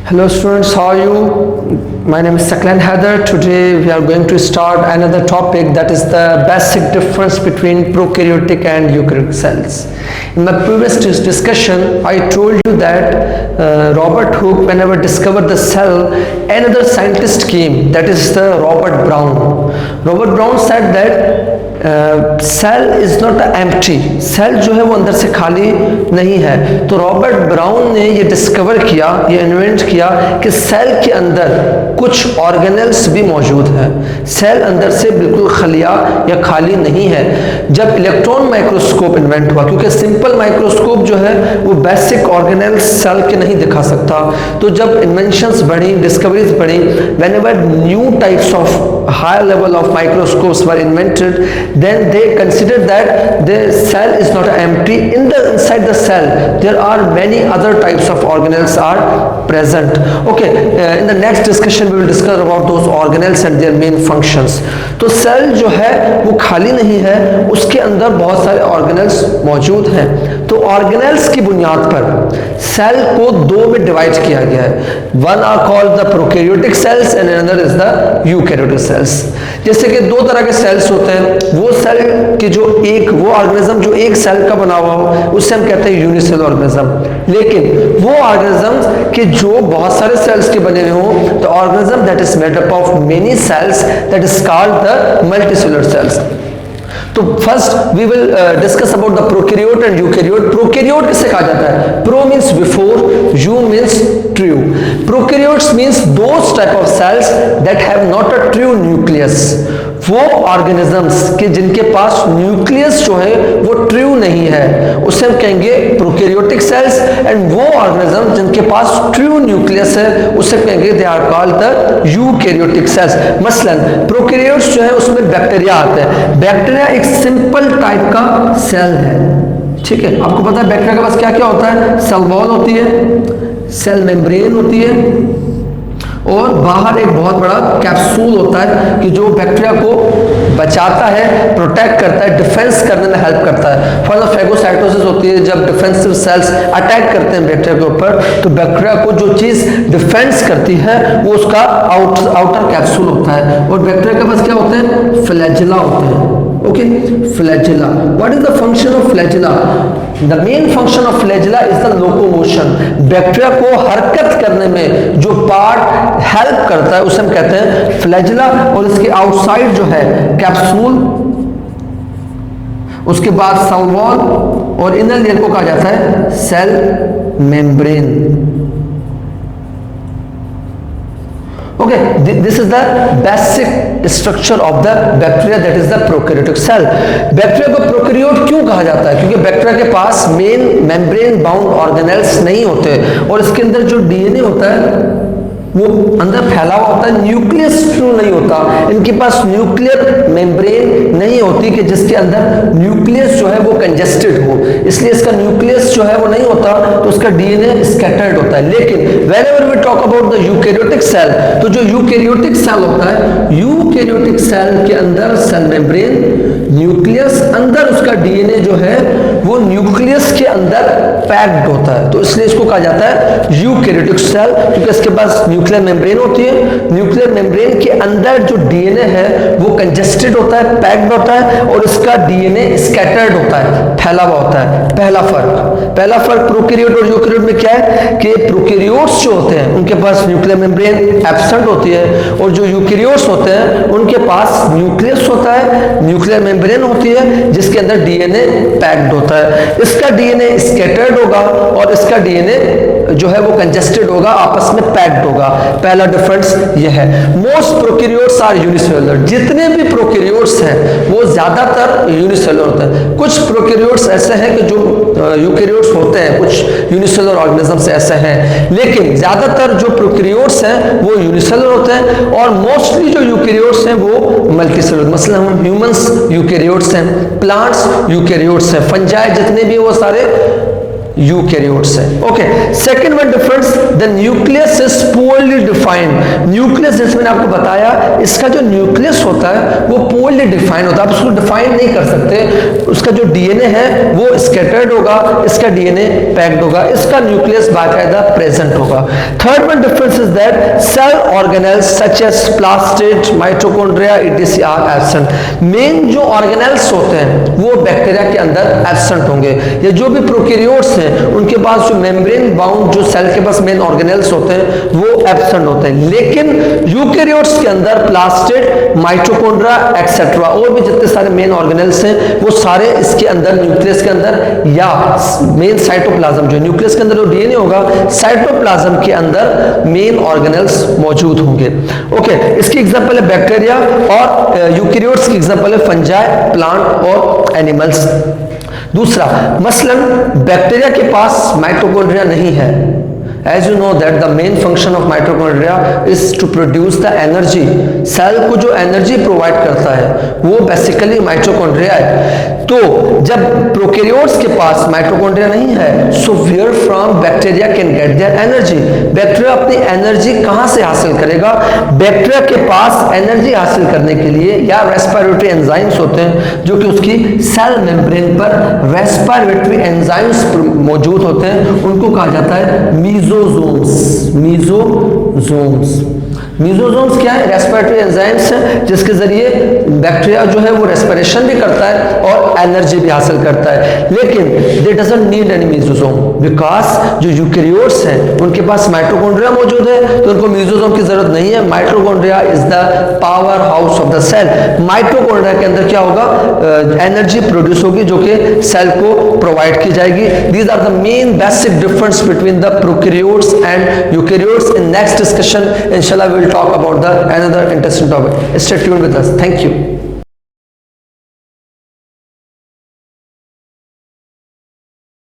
Hello students, how are you? My name is Saqlain Hyder. Today we are going to start another topic, that is the basic difference between prokaryotic and eukaryotic cells. In my previous discussion, I told you that Robert Hooke, whenever discovered the cell, another scientist came, that is the Robert Brown. Robert Brown said that cell is not empty, cell जो है वो अंदर से खाली नहीं है। तो Robert brown ने ये डिस्कवर किया, ये इन्वेंट किया कि सेल के अंदर कुछ ऑर्गेनेल्स भी मौजूद हैं। सेल अंदर से बिल्कुल खलिया या खाली नहीं है। जब इलेक्ट्रॉन माइक्रोस्कोप इन्वेंट हुआ, क्योंकि सिंपल माइक्रोस्कोप जो है वो बेसिक ऑर्गेनेल्स सेल के नहीं दिखा सकता, तो जब इन्वेंशंस बढ़ी, डिस्कवरीज बढ़ी, whenever new types of higher level of microscopes were invented, then they considered that the cell is not empty. Inside the cell there are many other types of organelles are present. Okay, in the next discussion we will discuss about those organelles and their main functions. तो cell जो है वो खाली नहीं है, उसके अंदर बहुत सारे ऑर्गेनेल्स मौजूद हैं। तो ऑर्गेनेल्स की बुनियाद पर सेल को दो में डिवाइड किया गया है। One are called the prokaryotic cells and another is the eukaryotic cells. जैसे कि दो तरह के सेल्स होते हैं, वो सेल की जो वो ऑर्गेनिज्म जो एक सेल का बना हुआ हो उससे हम कहते हैं यूनिसेलुलर ऑर्गेनिज्म। लेकिन वो ऑर्गेनिज्म के जो बहुत सारे सेल्स के बने हुए हो, the organism that is made up of many cells, that is called the multicellular cells. तो first we will discuss about the prokaryote and eukaryote. Prokaryote किसे कहा जाता है? Pro means before, eu means true. Prokaryotes means those type of cells that have not a true nucleus. वो organisms के जिनके पास nucleus जो है वो ट्रू नहीं है, उसे हम कहेंगे प्रोकैरियोटिक सेल्स। एंड वो ऑर्गेनिज्म जिनके पास ट्रू न्यूक्लियस है उसे कहेंगे they are called the eukaryotic cells. मसलन प्रोकैरियोट्स जो है उसमें बैक्टीरिया आते हैं। बैक्टीरिया एक सिंपल टाइप का सेल है, ठीक है। आपको पता है बैक्टीरिया के पास क्या क्या होता है? सेल वॉल होती है, सेल मेम्ब्रेन होती है, और बाहर एक बहुत बड़ा कैप्सूल होता है कि जो बैक्टीरिया को बचाता है, प्रोटेक्ट करता है, डिफेंस करने में हेल्प करता है। फॉर द फेगोसाइटोसिस होती है, जब डिफेंसिव सेल्स अटैक करते हैं बैक्टीरिया के ऊपर, तो बैक्टीरिया को जो चीज डिफेंस करती है वो उसका आउटर कैप्सूल होता है। और बैक्टीरिया के पास क्या होते हैं? फ्लैजेला होते हैं। Okay, flagella. What is the function of flagella? The main function of flagella is the locomotion. Bacteria को हरकत करने में जो पार्ट हेल्प करता है उसे हम कहते हैं फ्लैजेला। और इसके आउटसाइड जो है कैप्सूल, उसके बाद सेल वॉल, और इनर लेयर को कहा जाता है cell membrane. Okay, this is the basic structure of the bacteria, that is the prokaryotic cell. Bacteria को प्रोकैरियोट क्यों कहा जाता है? क्योंकि बैक्टीरिया के पास मेन मेम्ब्रेन बाउंड ऑर्गेनेल्स नहीं होते, और इसके अंदर जो डीएनए होता है वो अंदर फैला हुआ होता है, न्यूक्लियस ट्रू नहीं होता। इनके पास न्यूक्लियर मेम्ब्रेन नहीं होती कि जिसके अंदर न्यूक्लियस जो है वो कंजेस्टेड हो, इसलिए इसका न्यूक्लियस जो है वो नहीं होता, तो उसका डीएनए स्कैटर्ड होता है। लेकिन whenever we talk about the eukaryotic cell, तो जो यूकैरियोटिक सेल होता है, यूकैरियोटिक सेल के अंदर सेल मेम्ब्रेन, न्यूक्लियस, अंदर उसका डीएनए जो है वो न्यूक्लियस के अंदर पैक्ड होता है, तो इसलिए इसको कहा जाता है यूकैरियोटिक सेल, क्योंकि इसके पास न्यूक्लियर मेम्ब्रेन होती है। न्यूक्लियर मेम्ब्रेन के अंदर जो डीएनए है वो कंजेस्टेड होता है, पैक्ड होता है, और इसका डीएनए स्कैटर्ड होता है, फैला हुआ होता है। पहला फर्क प्रोकैरियोट और यूकैरियोट में क्या है कि प्रोकैरियोट्स जो होते हैं उनके पास न्यूक्लियर मेम्ब्रेन एब्सेंट होती है, और जो यूकैरियोट्स होते हैं उनके पास न्यूक्लियस होता है, न्यूक्लियर मेम्ब्रेन होती है, जिसके अंदर डीएनए पैक्ड होता है। इसका डीएनए स्कैटर्ड होगा और इसका डीएनए जो है वो कंजेस्टेड होगा, आपस में पैक्ड होगा। पहला डिफरेंस ये है। Most prokaryotes are unicellular. जितने भी प्रोकैरियोट्स हैं वो ज्यादातर यूनिसेलुलर होते हैं। कुछ प्रोकैरियोट्स ऐसे हैं कि जो यूकैरियोट्स होते हैं, कुछ यूनिसेलुलर ऑर्गेनिजम्स ऐसे हैं, लेकिन ज्यादातर जो प्रोकैरियोट्स हैं वो यूनिसेलुलर होते हैं, और मोस्टली जो यूकैरियोट्स हैं वो मल्टीसेलुलर। मसलन हम ह्यूमंस यूकैरियोट्स हैं, प्लांट्स यूकैरियोट्स हैं, फंजाई जितने भी वो सारे यूकैरियोट्स है। Okay, second one difference, the nucleus is poorly defined. Nucleus जैसे मैंने आपको बताया, इसका जो न्यूक्लियस होता है वो पोरली डिफाइंड होता है, आप उसको डिफाइन नहीं कर सकते। उसका जो डीएनए है वो स्कैटर्ड होगा, इसका डीएनए पैक्ड होगा, इसका न्यूक्लियस बाकायदा प्रेजेंट होगा। Third one difference is that cell organelles such as plastid, mitochondria etc are absent. Main जो ऑर्गेनेल्स होते हैं वो बैक्टीरिया के अंदर एब्सेंट होंगे। ये जो भी प्रोकैरियोट्स हैं उनके पास जो मेम्ब्रेन बाउंड जो सेल के पास मेन ऑर्गेनेल्स होते हैं वो एब्सेंट होते हैं, लेकिन यूकैरियोट्स के अंदर प्लास्टिड, माइटोकॉन्ड्रिया एक्सेट्रा और भी जितने सारे मेन ऑर्गेनेल्स हैं वो सारे इसके अंदर न्यूक्लियस के अंदर या मेन साइटोप्लाज्म जो न्यूक्लियस के अंदर जो डीएनए होगा, साइटोप्लाज्म के अंदर मेन ऑर्गेनेल्स मौजूद होंगे। ओके, इसकी एग्जांपल है बैक्टीरिया और यूकैरियोट्स की एग्जांपल है फंजाई, प्लांट और एनिमल्स। दूसरा, मसलन बैक्टीरिया के पास माइटोकॉन्ड्रिया नहीं है। As you know that the main function of mitochondria is to produce the energy. Cell को जो एनर्जी प्रोवाइड करता है वो बेसिकली माइटोकॉन्ड्रिया है। तो जब प्रोकैरियोट्स के पास माइटोकॉन्ड्रिया नहीं है, so where from bacteria can get their energy. Bacteria अपनी एनर्जी कहां से हासिल करेगा? बैक्टीरिया के पास एनर्जी हासिल करने के लिए या रेस्पिरेटरी एंजाइम्स होते हैं जो कि उसकी सेल मेम्ब्रेन पर रेस्पिरेटरी एंजाइम्स मौजूद होते हैं, उनको कहा जाता है मीजोजोम्स। मीजोजोम्स मीजोजोम्स क्या है? रेस्पिरेटरी एंजाइम्स हैं जिसके जरिए बैक्टीरिया जो है वो रेस्पिरेशन भी करता है और एनर्जी भी हासिल करता है, लेकिन दे doesn't need any mesosome because जो यूकैरियोट्स हैं उनके पास माइटोकॉन्ड्रिया मौजूद है तो उनको मीजोजोम की जरूरत नहीं है। Mitochondria is the powerhouse of the cell. Mitochondria के अंदर क्या होगा? एनर्जी प्रोड्यूस होगी जो कि सेल को प्रोवाइड की जाएगी। These are the main basic difference between the prokaryotes and eukaryotes. In next discussion इंशाल्लाह we will talk about the another interesting topic. Stay tuned with us. Thank you.